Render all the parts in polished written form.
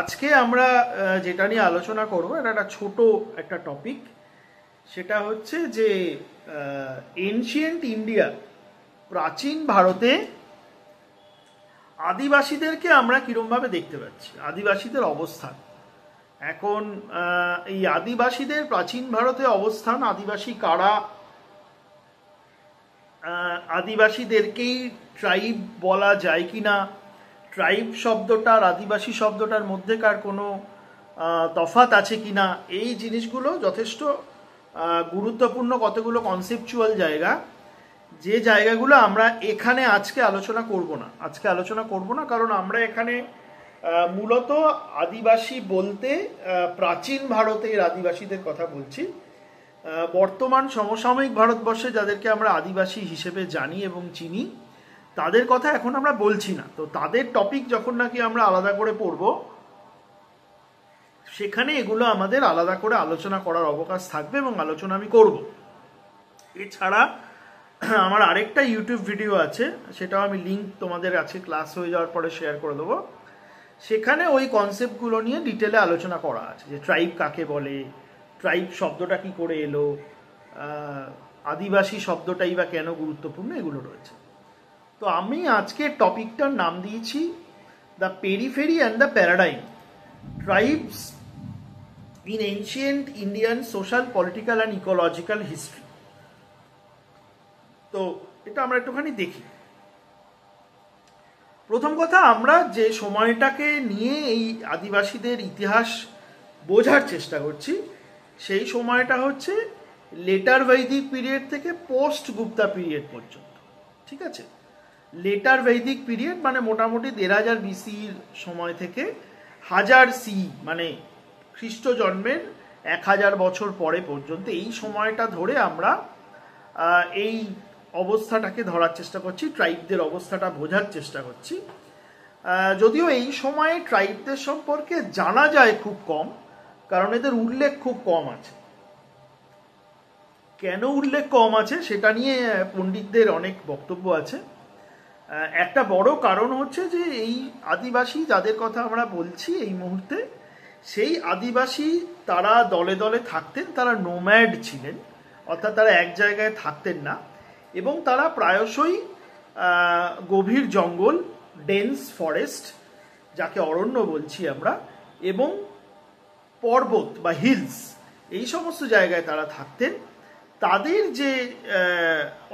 আজকে আমরা যেটা নিয়ে আলোচনা করব এটা একটা ছোট একটা টপিক। সেটা হচ্ছে যে এনশিয়েন্ট ইন্ডিয়া, প্রাচীন ভারতে আদিবাসীদেরকে আমরা কিরমভাবে দেখতে পাচ্ছি, আদিবাসীদের অবস্থান এখন। এই আদিবাসীদের প্রাচীন ভারতে অবস্থান, আদিবাসী কারা, আদিবাসীদেরকেই ট্রাইব বলা যায় কি না, ট্রাইব শব্দটার আদিবাসী শব্দটার মধ্যেকার কোনো তফাৎ আছে কি না, এই জিনিসগুলো যথেষ্ট গুরুত্বপূর্ণ কতগুলো কনসেপচুয়াল জায়গা, যে জায়গাগুলো আমরা এখানে আজকে আলোচনা করব না। কারণ আমরা এখানে মূলত আদিবাসী বলতে প্রাচীন ভারতের আদিবাসীদের কথা বলছি। বর্তমান সমসাময়িক ভারতবর্ষে যাদেরকে আমরা আদিবাসী হিসেবে জানি এবং চিনি, তাদের কথা এখন আমরা বলছি না। তো তাদের টপিক যখন নাকি আমরা আলাদা করে পড়ব, সেখানে এগুলো আমাদের আলাদা করে আলোচনা করার অবকাশ থাকবে এবং আলোচনা আমি করব। এছাড়া আমার আরেকটা ইউটিউব ভিডিও আছে, সেটাও আমি লিঙ্ক তোমাদের আছে ক্লাস হয়ে যাওয়ার পরে শেয়ার করে দেবো। সেখানে ওই কনসেপ্টগুলো নিয়ে ডিটেলে আলোচনা করা আছে, যে ট্রাইব কাকে বলে, ট্রাইব শব্দটা কি করে এলো, আদিবাসী শব্দটাই বা কেন গুরুত্বপূর্ণ, এগুলো রয়েছে। তো আমি আজকের টপিকটার নাম দিয়েছি the periphery and the paradigm, tribes in ancient Indian social, political and ecological history. তো এটা আমরা একটুখানি দেখি। প্রথম কথা, আমরা যে সময়টাকে নিয়ে এই আদিবাসীদের ইতিহাস বোঝার চেষ্টা করছি, সেই সময়টা হচ্ছে লেটার বৈদিক পিরিয়ড থেকে পোস্ট গুপ্তা পিরিয়ড পর্যন্ত। ঠিক আছে, লেটার বৈদিক পিরিয়ড মানে মোটামুটি ১৫০০ বিসির সময় থেকে ১০০০ সি মানে খ্রিস্ট জন্মের ১০০০ বছর পরে পর্যন্ত, এই সময়টা ধরে আমরা এই অবস্থাটাকে ধরার চেষ্টা করছি, ট্রাইবদের অবস্থাটা বোঝার চেষ্টা করছি। যদিও এই সময়ে ট্রাইবদের সম্পর্কে জানা যায় খুব কম, কারণ এদের উল্লেখ খুব কম আছে। কেন উল্লেখ কম আছে সেটা নিয়ে পণ্ডিতদের অনেক বক্তব্য আছে। একটা বড় কারণ হচ্ছে যে এই আদিবাসী যাদের কথা আমরা বলছি এই মুহূর্তে, সেই আদিবাসী তারা দলে দলে থাকতেন, তারা নোম্যাড ছিলেন, অর্থাৎ তারা এক জায়গায় থাকতেন না, এবং তারা প্রায়শই গভীর জঙ্গল, ডেন্স ফরেস্ট যাকে অরণ্য বলছি আমরা, এবং পর্বত বা হিলস, এই সমস্ত জায়গায় তারা থাকতেন। তাদের যে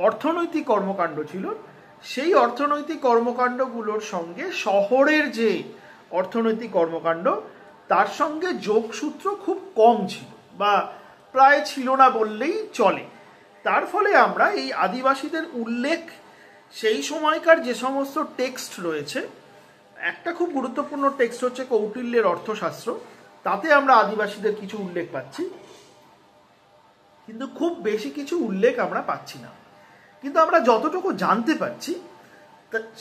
অর্থনৈতিক কর্মকাণ্ড ছিল, সেই অর্থনৈতিক কর্মকাণ্ডগুলোর সঙ্গে শহরের যে অর্থনৈতিক কর্মকাণ্ড, তার সঙ্গে যোগসূত্র খুব কম ছিল, বা প্রায় ছিল না বললেই চলে। তার ফলে আমরা এই আদিবাসীদের উল্লেখ সেই সময়কার যে সমস্ত টেক্সট রয়েছে, একটা খুব গুরুত্বপূর্ণ টেক্সট হচ্ছে কৌটিল্যের অর্থশাস্ত্র, তাতে আমরা আদিবাসীদের কিছু উল্লেখ পাচ্ছি, কিন্তু খুব বেশি কিছু উল্লেখ আমরা পাচ্ছি না। কিন্তু আমরা যতটুকু জানতে পারছি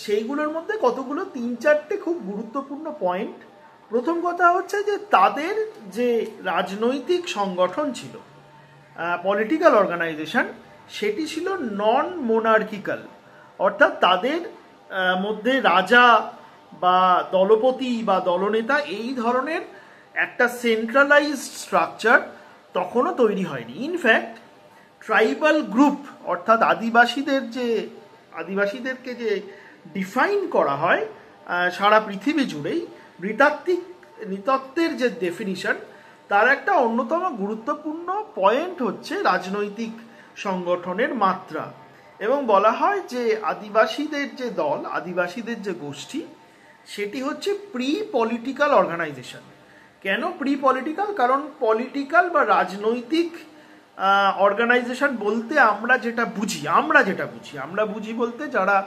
সেইগুলোর মধ্যে কতগুলো ৩-৪টে খুব গুরুত্বপূর্ণ পয়েন্ট। প্রথম কথা হচ্ছে যে তাদের যে রাজনৈতিক সংগঠন ছিল, পলিটিক্যাল অর্গানাইজেশন, সেটি ছিল নন মোনার্কিক্যাল, অর্থাৎ তাদের মধ্যে রাজা বা দলপতি বা দলনেতা এই ধরনের একটা সেন্ট্রালাইজড স্ট্রাকচার তখনও তৈরি হয়নি। ইনফ্যাক্ট ট্রাইবাল গ্রুপ, অর্থাৎ আদিবাসীদেরকে যে ডিফাইন করা হয় সারা পৃথিবী জুড়েই, নৃতত্ত্বের যে ডেফিনিশন, তার একটা অন্যতম গুরুত্বপূর্ণ পয়েন্ট হচ্ছে রাজনৈতিক সংগঠনের মাত্রা। এবং বলা হয় যে আদিবাসীদের যে দল, আদিবাসীদের যে গোষ্ঠী, সেটি হচ্ছে প্রি পলিটিক্যাল অর্গানাইজেশন। কেন প্রি পলিটিক্যাল? কারণ পলিটিক্যাল বা রাজনৈতিক অর্গানাইজেশন বলতে আমরা যেটা বুঝি বলতে যারা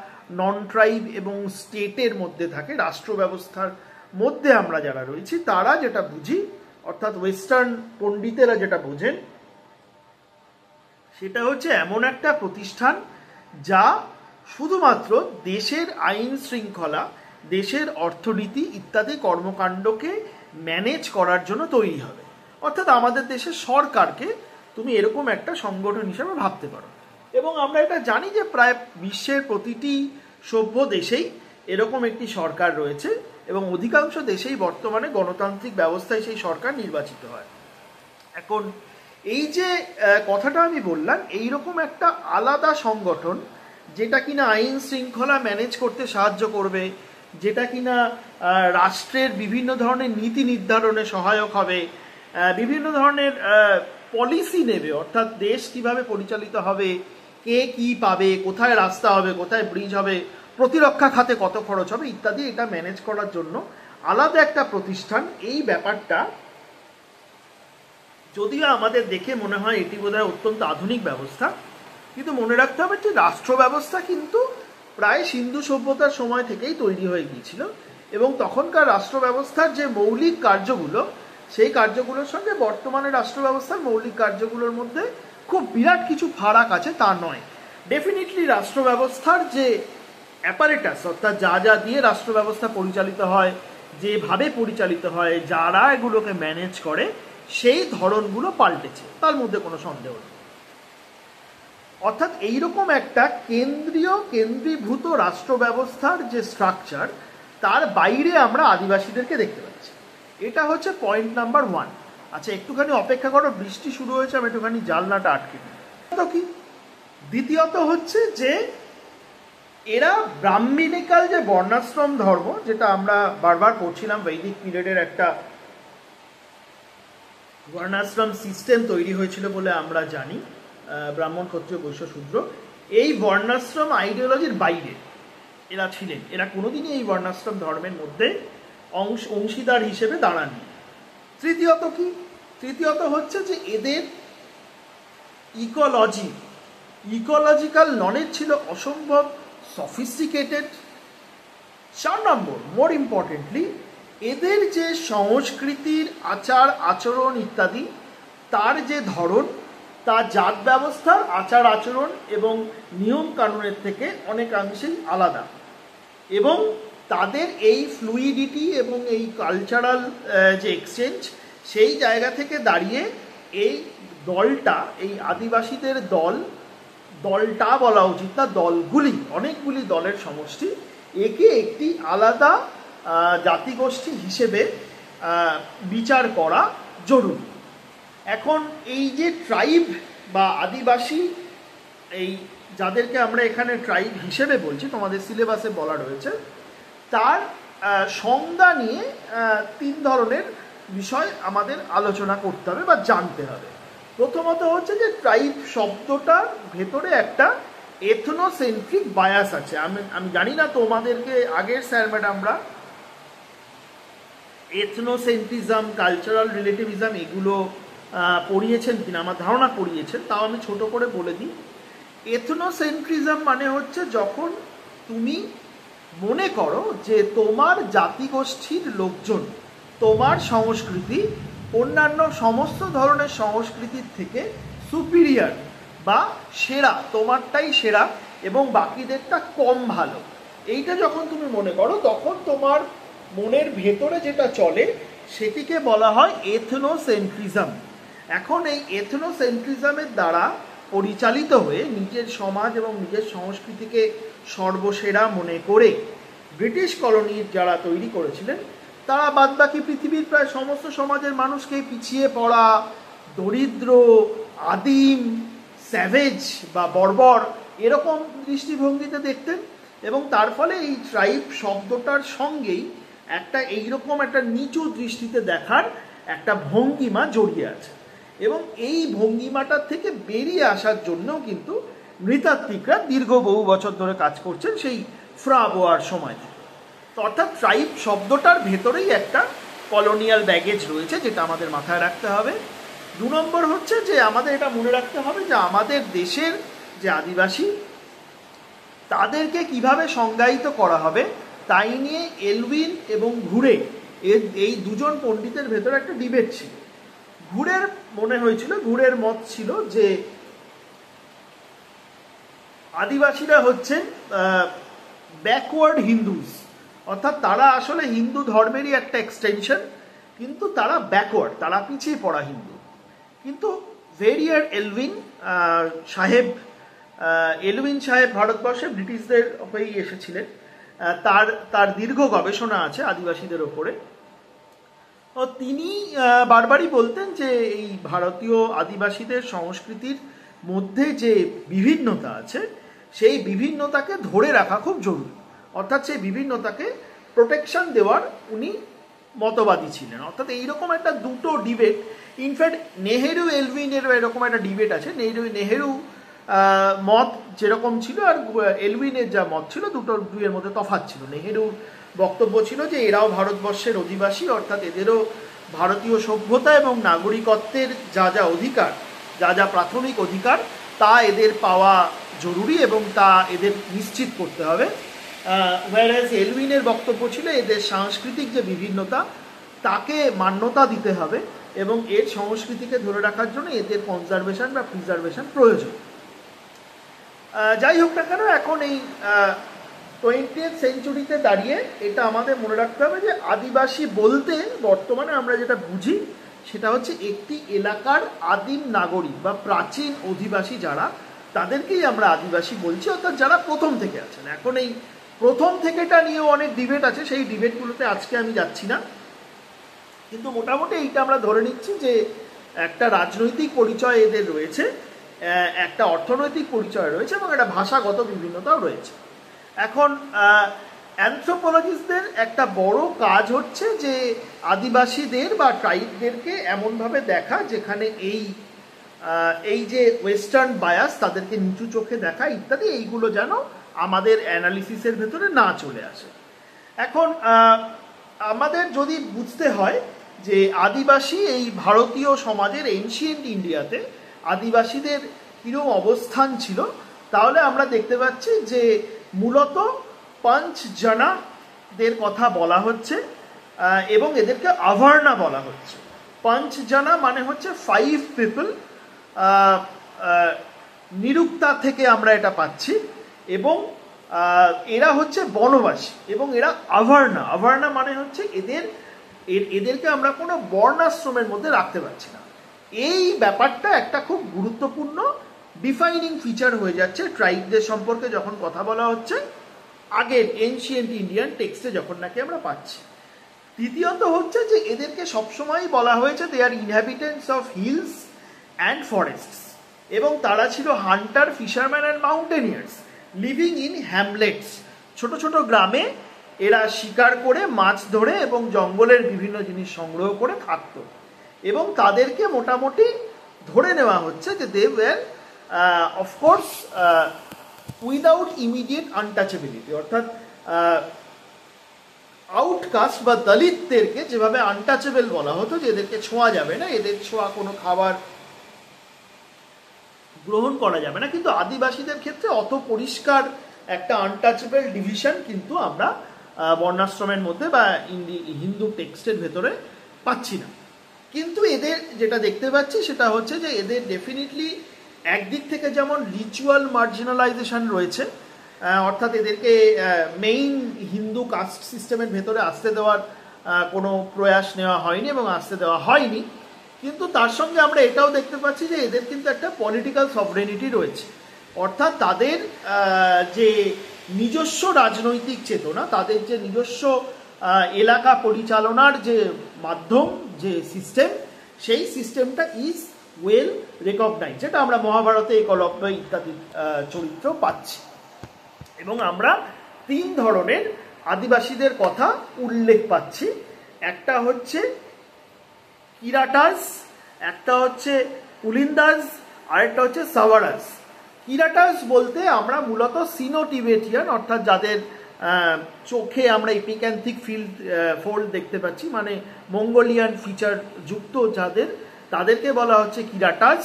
নন ট্রাইব এবং স্টেটের মধ্যে থাকে, রাষ্ট্র ব্যবস্থার মধ্যে আমরা যারা রয়েছি, তারা যেটা বুঝি, অর্থাৎ ওয়েস্টার্ন পণ্ডিতেরা যেটা বোঝেন, সেটা হচ্ছে এমন একটা প্রতিষ্ঠান যা শুধুমাত্র দেশের আইন শৃঙ্খলা, দেশের অর্থনীতি ইত্যাদি কর্মকাণ্ডকে ম্যানেজ করার জন্য তৈরি হবে। অর্থাৎ আমাদের দেশের সরকারকে তুমি এরকম একটা সংগঠন হিসেবে ভাবতে পারো। এবং আমরা এটা জানি যে প্রায় বিশ্বের প্রতিটি সভ্য দেশেই এরকম একটি সরকার রয়েছে, এবং অধিকাংশ দেশেই বর্তমানে গণতান্ত্রিক ব্যবস্থায় সেই সরকার নির্বাচিত হয়। এখন এই যে কথাটা আমি বললাম, এইরকম একটা আলাদা সংগঠন যেটা কিনা আইন শৃঙ্খলা ম্যানেজ করতে সাহায্য করবে, যেটা কিনা রাষ্ট্রের বিভিন্ন ধরনের নীতি নির্ধারণে সহায়ক হবে, বিভিন্ন ধরনের পলিসি নেবে, অর্থাৎ দেশ কিভাবে পরিচালিত হবে, কে কি পাবে, কোথায় রাস্তা হবে, কোথায় ব্রিজ হবে, প্রতিরক্ষা খাতে কত খরচ হবে ইত্যাদি, এটা ম্যানেজ করার জন্য আলাদা একটা প্রতিষ্ঠান। এই ব্যাপারটা যদিও আমাদের দেখে মনে হয় এটি বোধহয় অত্যন্ত আধুনিক ব্যবস্থা, কিন্তু মনে রাখতে হবে যে রাষ্ট্র ব্যবস্থা কিন্তু প্রায় সিন্ধু সভ্যতার সময় থেকেই তৈরি হয়ে গিয়েছিল, এবং তখনকার রাষ্ট্র ব্যবস্থার যে মৌলিক কার্যগুলো, সেই কার্যগুলোর সঙ্গে বর্তমানে রাষ্ট্র ব্যবস্থার মৌলিক কার্যগুলোর মধ্যে খুব বিরাট কিছু ফারাক আছে তা নয়। ডেফিনেটলি রাষ্ট্র ব্যবস্থার যে অ্যাপারেটাস, অর্থাৎ যা যা দিয়ে রাষ্ট্র ব্যবস্থা পরিচালিত হয়, যেভাবে পরিচালিত হয়, যারা এগুলোকে ম্যানেজ করে, সেই ধরনগুলো পাল্টেছে, তার মধ্যে কোনো সন্দেহ নেই। অর্থাৎ এইরকম একটা কেন্দ্রীভূত রাষ্ট্র ব্যবস্থার যে স্ট্রাকচার, তার বাইরে আমরা আদিবাসীদেরকে দেখতে পাচ্ছি। এটা হচ্ছে পয়েন্ট নাম্বার 1। আচ্ছা, একটুখানি অপেক্ষা করো, বৃষ্টি শুরু হয়েছে, আমি একটুখানি জানলাটা আটকে দিই। তো কি দ্বিতীয়ত হচ্ছে যে এরা ব্রাহ্মণিকাল যে বর্ণাশ্রম ধর্ম, যেটা আমরা বারবার পড়ছিলাম, বৈদিক পিরিয়ডের একটা বর্ণাশ্রম সিস্টেম তৈরি হয়েছিল বলে আমরা জানি, ব্রাহ্মণ, ক্ষত্রিয়, বৈশ্য, শূদ্র, এই বর্ণাশ্রম আইডিওলজির বাইরে এরা ছিলেন। এরা কোনোদিনই এই বর্ণাশ্রম ধর্মের মধ্যে অংশীদার হিসেবে দাঁড়াননি। তৃতীয়ত কি? তৃতীয়ত হচ্ছে যে এদের ইকোলজিক্যাল নলেজ ছিল অসম্ভব সফিস্টিকেটেড। 4 নম্বর, মোর ইম্পর্টেন্টলি, এদের যে সংস্কৃতির আচার আচরণ ইত্যাদি, তার যে ধরন, তা জাত ব্যবস্থার আচার আচরণ এবং নিয়ম কানুনের থেকে অনেকাংশেই আলাদা, এবং তাদের এই ফ্লুইডিটি এবং এই কালচারাল যে এক্সচেঞ্জ, সেই জায়গা থেকে দাঁড়িয়ে এই দলটা, এই আদিবাসীদের দলটা বলা উচিত না, দলগুলি, অনেকগুলি দলের সমষ্টি, একে একটি আলাদা জাতিগোষ্ঠী হিসেবে বিচার করা জরুরি। এখন এই যে ট্রাইব বা আদিবাসী, এই যাদেরকে আমরা এখানে ট্রাইব হিসেবে বলছি, তোমাদের সিলেবাসে বলা রয়েছে, তার সংজ্ঞা নিয়ে 3 ধরনের বিষয় আমাদের আলোচনা করতে হবে বা জানতে হবে। প্রথমত হচ্ছে যে ট্রাইব শব্দটার ভেতরে একটা এথনোসেন্ট্রিক বায়াস আছে। আমি জানি না তোমাদেরকে আগের স্যার ম্যাডামরা এথনোসেন্ট্রিজম, কালচারাল রিলেটিভিজম এগুলো পড়িয়েছেন কিনা, আমার ধারণা পড়িয়েছেন, তাও আমি ছোট করে বলে দিই। এথনোসেন্ট্রিজম মানে হচ্ছে যখন তুমি মনে করো যে তোমার জাতিগোষ্ঠীর লোকজন, তোমার সংস্কৃতি অন্যান্য সমস্ত ধরনের সংস্কৃতির থেকে সুপিরিয়ার বা সেরা, তোমারটাই সেরা এবং বাকিদেরটা কম ভালো, এইটা যখন তুমি মনে করো, তখন তোমার মনের ভেতরে যেটা চলে সেটিকে বলা হয় এথনোসেন্ট্রিজম। এখন এই এথনোসেন্ট্রিজমের দ্বারা পরিচালিত হয়ে নিজের সমাজ এবং নিজের সংস্কৃতিকে সর্বসেরা মনে করে ব্রিটিশ কলোনির যারা তৈরি করেছিলেন, তারা বাদবাকি পৃথিবীর প্রায় সমস্ত সমাজের মানুষকে পিছিয়ে পড়া, দরিদ্র, আদিম, স্যাভেজ বা বর্বর এরকম দৃষ্টিভঙ্গিতে দেখতেন, এবং তার ফলে এই ট্রাইব শব্দটার সঙ্গেই একটা এইরকম একটা নিচু দৃষ্টিতে দেখার একটা ভঙ্গিমা জড়িয়ে আছে, এবং এই ভঙ্গিমাটার থেকে বেরিয়ে আসার জন্যও কিন্তু নৃতাত্ত্বিকরা দীর্ঘ বহু বছর ধরে কাজ করছেন, সেই ফ্রা বোয়ার সময় থেকে। তো অর্থাৎ ট্রাইব শব্দটার ভেতরেই একটা কলোনিয়াল ব্যাগেজ রয়েছে, যেটা আমাদের মাথায় রাখতে হবে। 2 নম্বর হচ্ছে যে আমাদের এটা মনে রাখতে হবে যে আমাদের দেশের যে আদিবাসী, তাদেরকে কিভাবে সংজ্ঞায়িত করা হবে তাই নিয়ে এলউইন এবং ঘুরে, এই দুজন পণ্ডিতের ভেতরে একটা ডিবেট ছিল। ঘুরের মত ছিল যে আদিবাসীরা হচ্ছেন ব্যাকওয়ার্ড হিন্দুস, অর্থাৎ তারা আসলে হিন্দু ধর্মেরই একটা এক্সটেনশন, কিন্তু তারা ব্যাকওয়ার্ড, তারা পিছিয়ে পড়া হিন্দু। কিন্তু ভেরিয়ার এলউইন সাহেব ভারতবর্ষে ব্রিটিশদের হয়েই এসেছিলেন, তার তার দীর্ঘ গবেষণা আছে আদিবাসীদের ওপরে। তিনি বারবারই বলতেন যে এই ভারতীয় আদিবাসীদের সংস্কৃতির মধ্যে যে বিভিন্নতা আছে সেই বিভিন্নতাকে ধরে রাখা খুব জরুরি, অর্থাৎ সেই বিভিন্নতাকে প্রোটেকশন দেওয়ার উনি মতবাদী ছিলেন। অর্থাৎ এইরকম একটা দুটো ডিবেট, ইনফ্যাক্ট নেহেরু এলভিনের এরকম একটা ডিবেট আছে। নেহেরু মত যেরকম ছিল আর এলভিনের যা মত ছিল দুইয়ের মধ্যে তফাৎ ছিল। নেহেরুর বক্তব্য ছিল যে এরাও ভারতবর্ষের অধিবাসী, অর্থাৎ এদেরও ভারতীয় সভ্যতা এবং নাগরিকত্বের যা যা অধিকার, যা যা প্রাথমিক অধিকার তা এদের পাওয়া জরুরি এবং তা এদের নিশ্চিত করতে হবে। ওয়ারাজ এলভিনের বক্তব্য ছিল এদের সাংস্কৃতিক যে বিভিন্নতা তাকে মান্যতা দিতে হবে এবং এর সংস্কৃতিকে ধরে রাখার জন্য এদের কনজারভেশন বা প্রিজারভেশন প্রয়োজন। যাই হোক না কেন, এখন এই 20th সেঞ্চুরিতে দাঁড়িয়ে এটা আমাদের মনে রাখতে হবে যে আদিবাসী বলতে বর্তমানে আমরা যেটা বুঝি সেটা হচ্ছে একটি এলাকার আদিম নাগরিক বা প্রাচীন অধিবাসী যারা, তাদেরকেই আমরা আদিবাসী বলছি, অর্থাৎ যারা প্রথম থেকে আছেন। এখন এই প্রথম থেকেটা নিয়েও অনেক ডিবেট আছে, সেই ডিবেটগুলোতে আজকে আমি যাচ্ছি না, কিন্তু মোটামুটি এইটা আমরা ধরে নিচ্ছি যে একটা রাজনৈতিক পরিচয় এদের রয়েছে, একটা অর্থনৈতিক পরিচয় রয়েছে এবং একটা ভাষাগত বিভিন্নতাও রয়েছে। এখন অ্যানথ্রোপোলজিস্টদের একটা বড় কাজ হচ্ছে যে আদিবাসীদের বা ট্রাইবদেরকে এমনভাবে দেখা যেখানে এই যে ওয়েস্টার্ন বায়াস, তাদেরকে নিচু চোখে দেখা ইত্যাদি, এইগুলো যেন আমাদের অ্যানালিসিসের ভেতরে না চলে আসে। এখন আমাদের যদি বুঝতে হয় যে আদিবাসী এই ভারতীয় সমাজের এনশিয়েন্ট ইন্ডিয়াতে আদিবাসীদের কীরকম অবস্থান ছিল, তাহলে আমরা দেখতে পাচ্ছি যে মূলত পঞ্চজনাদের কথা বলা হচ্ছে এবং এদেরকে আভার্না বলা হচ্ছে। পঞ্চজনা মানে হচ্ছে 5 পিপল, নিরুক্তা থেকে আমরা এটা পাচ্ছি, এবং এরা হচ্ছে বনবাসী এবং এরা আভার্না। আভার্না মানে হচ্ছে এদেরকে আমরা কোনো বর্ণাশ্রমের মধ্যে রাখতে পারছি না। এই ব্যাপারটা একটা খুব গুরুত্বপূর্ণ ডিফাইনিং ফিচার হয়ে যাচ্ছে ট্রাইবদের সম্পর্কে যখন কথা বলা হচ্ছে আগের এনশিয়েন্ট ইন্ডিয়ান টেক্সটে যখন নাকি আমরা পাচ্ছি। তৃতীয়ত হচ্ছে যে এদেরকে সবসময়ই বলা হয়েছে they are inhabitants of hills and forests, এবং তারা ছিল hunter, fisherman and mountaineers living in hamlets. ছোট ছোট গ্রামে এরা শিকার করে মাছ ধরে এবং জঙ্গলের বিভিন্ন জিনিস সংগ্রহ করে থাকত, এবং তাদেরকে মোটামুটি ধরে নেওয়া হচ্ছে যে they were of course without immediate untouchability, অর্থাৎ আউটকাস্ট বা দলিতদেরকে যেভাবে আনটাচেবল বলা হতো যে এদেরকে ছোঁয়া যাবে না, এদের ছোঁয়া কোনো খাবার গ্রহণ করা যাবে না, কিন্তু আদিবাসীদের ক্ষেত্রে অত পরিষ্কার একটা আনটাচেবল ডিভিশন কিন্তু আমরা বর্ণাশ্রমের মধ্যে বা হিন্দু টেক্সটের ভেতরে পাচ্ছি না। কিন্তু এদের যেটা দেখতে পাচ্ছি সেটা হচ্ছে যে এদের ডেফিনেটলি একদিক থেকে যেমন রিচুয়াল মার্জিনালাইজেশন রয়েছে, অর্থাৎ এদেরকে মেইন হিন্দু কাস্ট সিস্টেমের ভেতরে আসতে দেওয়ার কোনো প্রয়াস নেওয়া হয়নি এবং আসতে দেওয়া হয়নি, কিন্তু তার সঙ্গে আমরা এটাও দেখতে পাচ্ছি যে এদের কিন্তু একটা পলিটিক্যাল সভরেনিটি রয়েছে, অর্থাৎ তাদের যে নিজস্ব রাজনৈতিক চেতনা, তাদের যে নিজস্ব এলাকা পরিচালনার যে মাধ্যম, যে সিস্টেম, সেই সিস্টেমটা ইজ ওয়েল রেকগনাইজ, যেটা আমরা মহাভারতে একলব্য ইত্যাদি চরিত্র পাচ্ছি। এবং আমরা 3 ধরনের আদিবাসীদের কথা উল্লেখ পাচ্ছি, একটা হচ্ছে কিরাটাস, একটা হচ্ছে পুলিন্দাস, আরেকটা হচ্ছে সাভারাস। কিরাটাস বলতে আমরা মূলত সিনো টিবেটিয়ান, অর্থাৎ যাদের চোখে আমরা এপিক্যান্থিক ফোল্ড দেখতে পাচ্ছি, মানে মঙ্গোলিয়ান ফিচার যুক্ত যাদের, তাদেরকে বলা হচ্ছে কিরাটাস।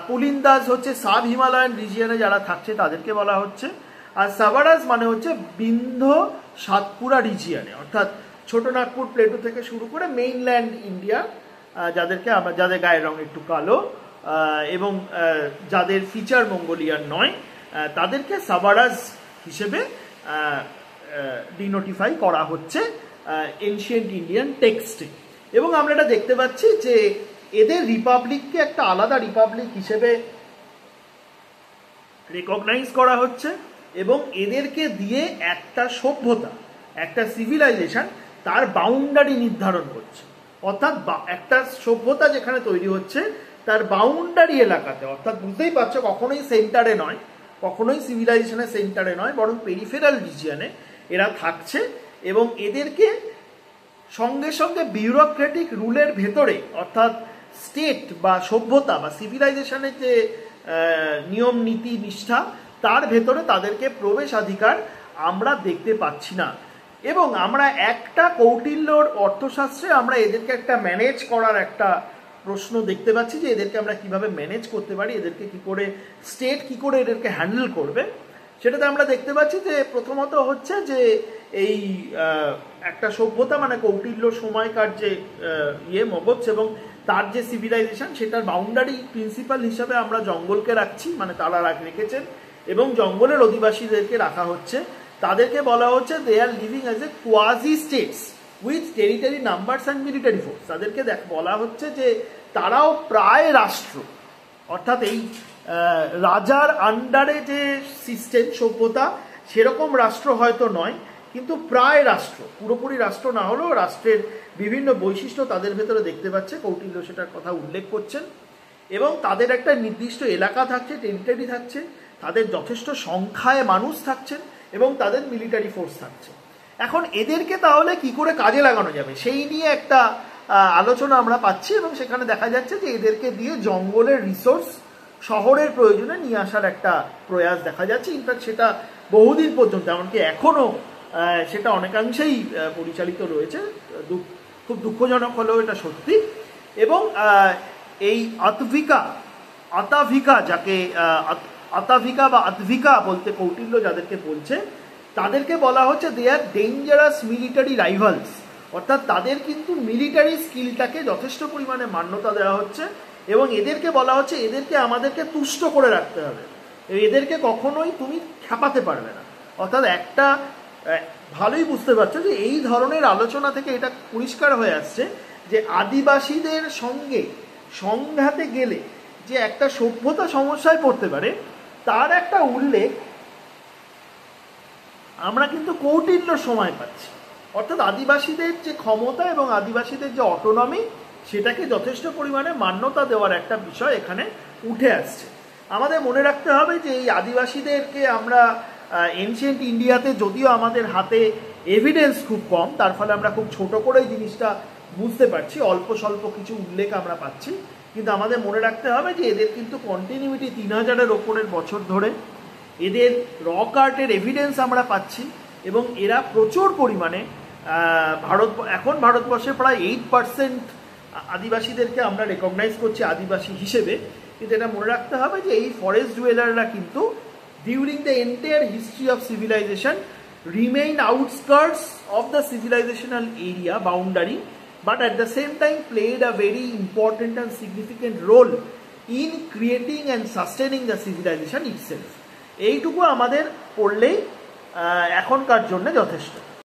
পুলিন্দাস হচ্ছে সাব হিমালয়ান রিজিয়নে যারা থাকছে তাদেরকে বলা হচ্ছে, আর সাভারাস মানে হচ্ছে বিন্ধ্য সাতপুরা রিজিয়নে, অর্থাৎ ছোটনাগপুর প্লেটো থেকে শুরু করে মেইনল্যান্ড ইন্ডিয়া, যাদেরকে আমরা, যাদের গায়ের রং একটু কালো এবং যাদের ফিচার মঙ্গোলিয়ান নয়, তাদেরকে সাভারাস হিসেবে ডিনোটিফাই করা হচ্ছে এনশিয়েন্ট ইন্ডিয়ান টেক্সটে। এবং আমরা এটা দেখতে পাচ্ছি যে এদের রিপাবলিককে একটা আলাদা রিপাবলিক হিসেবে রেকগনাইজ করা হচ্ছে, এবং এদেরকে দিয়ে একটা সভ্যতা, একটা সিভিলাইজেশন তার বাউন্ডারি নির্ধারণ করছে। অর্থাৎ একটা সভ্যতা যেখানে তৈরি হচ্ছে তার বাউন্ডারি এলাকাতে, অর্থাৎ বুঝতেই পারছো কখনোই সেন্টারে নয়, কখনোই সিভিলাইজেশনের সেন্টারে নয়, বরং পেরিফেরাল রিজিয়নে এরা থাকছে এবং এদেরকে সঙ্গে সঙ্গে বিউরোক্রেটিক রুলের ভেতরে, অর্থাৎ স্টেট বা সভ্যতা বা সিভিলাইজেশনের যে নিয়ম নীতি নিষ্ঠা তার ভেতরে তাদেরকে প্রবেশাধিকার আমরা দেখতে পাচ্ছি না। এবং আমরা একটা কৌটিল্যর অর্থশাস্ত্রে আমরা এদেরকে একটা ম্যানেজ করার একটা প্রশ্ন দেখতে পাচ্ছি যে এদেরকে আমরা কিভাবে ম্যানেজ করতে পারি, এদেরকে কি করে স্টেট কি করে এদেরকে হ্যান্ডেল করবে, সেটাতে আমরা দেখতে পাচ্ছি যে প্রথমত হচ্ছে যে এই একটা সভ্যতা মানে কৌটিল্য সময়কার যে মগধ এবং তার যে সিভিলাইজেশন সেটার বাউন্ডারি প্রিন্সিপাল হিসাবে আমরা জঙ্গলকে রাখছি, মানে তারা রেখেছেন এবং জঙ্গলের অধিবাসীদেরকে রাখা হচ্ছে। তাদেরকে বলা হচ্ছে they are living as a quasi states with territory numbers and military force. তাদেরকে বলা হচ্ছে যে তারাও প্রায় রাষ্ট্র, অর্থাৎ এই রাজার আন্ডারে যে সিস্টেম সভ্যতা সেরকম রাষ্ট্র হয়তো নয়, কিন্তু প্রায় রাষ্ট্র, পুরোপুরি রাষ্ট্র না হলেও রাষ্ট্রের বিভিন্ন বৈশিষ্ট্য তাদের ভেতরে দেখতে পাচ্ছে। কৌটিল্য সেটার কথা উল্লেখ করছেন এবং তাদের একটা নির্দিষ্ট এলাকা থাকছে, টেরিটরি থাকছে, তাদের যথেষ্ট সংখ্যায় মানুষ থাকছেন এবং তাদের মিলিটারি ফোর্স থাকছে। এখন এদেরকে তাহলে কি করে কাজে লাগানো যাবে সেই নিয়ে একটা আলোচনা আমরা পাচ্ছি এবং সেখানে দেখা যাচ্ছে যে এদেরকে দিয়ে জঙ্গলের রিসোর্স শহরের প্রয়োজনে নিয়ে আসার একটা প্রয়াস দেখা যাচ্ছে। ইনফ্যাক্ট সেটা বহুদিন পর্যন্ত, এমনকি এখনও সেটা অনেকাংশেই পরিচালিত রয়েছে। খুব দুঃখজনক হলেও এটা সত্যি। এবং এই আতাভিকা যাকে আতাভিকা বা আতভিকা বলতে কৌটিল্য যাদেরকে বলছে তাদেরকে বলা হচ্ছে they R dangerous military rivals, অর্থাৎ তাদের কিন্তু মিলিটারি স্কিলটাকে যথেষ্ট পরিমাণে মান্যতা দেওয়া হচ্ছে এবং এদেরকে বলা হচ্ছে এদেরকে আমাদেরকে তুষ্ট করে রাখতে হবে, এদেরকে কখনোই তুমি খেপাতে পারবে না। অর্থাৎ একটা ভালোই বুঝতে পারছো যে এই ধরনের আলোচনা থেকে এটা পরিষ্কার হয়ে আসছে যে আদিবাসীদের সঙ্গে সংঘাতে গেলে যে একটা সভ্যতা সমস্যায় পড়তে পারে তার একটা উল্লেখ আমরা কিন্তু কৌটিল্য সময় পাচ্ছি। অর্থাৎ আদিবাসীদের যে ক্ষমতা এবং আদিবাসীদের যে অটোনমি সেটাকে যথেষ্ট পরিমাণে মান্যতা দেওয়ার একটা বিষয় এখানে উঠে আসছে। আমাদের মনে রাখতে হবে যে এই আদিবাসীদেরকে আমরা এনশিয়েন্ট ইন্ডিয়াতে, যদিও আমাদের হাতে এভিডেন্স খুব কম, তার ফলে আমরা খুব ছোট করেই জিনিসটা বুঝতে পারছি, অল্প স্বল্প কিছু উল্লেখ আমরা পাচ্ছি, কিন্তু আমাদের মনে রাখতে হবে যে এদের কিন্তু কন্টিনিউটি 3000-এর ওপরের বছর ধরে, এদের রক আর্টের এভিডেন্স আমরা পাচ্ছি এবং এরা প্রচুর পরিমাণে এখন ভারতবর্ষে প্রায় 8% আদিবাসীদেরকে আমরা রেকগনাইজ করছি আদিবাসী হিসেবে। কিন্তু এটা মনে রাখতে হবে যে এই ফরেস্ট ডুয়েলাররা কিন্তু during the entire history of civilization remain outskirts of the civilizational area boundary, but at the same time played a very important and significant role in creating and sustaining the civilization itself. এইটুকু আমাদের পড়লেই এখনকার জন্য যথেষ্ট।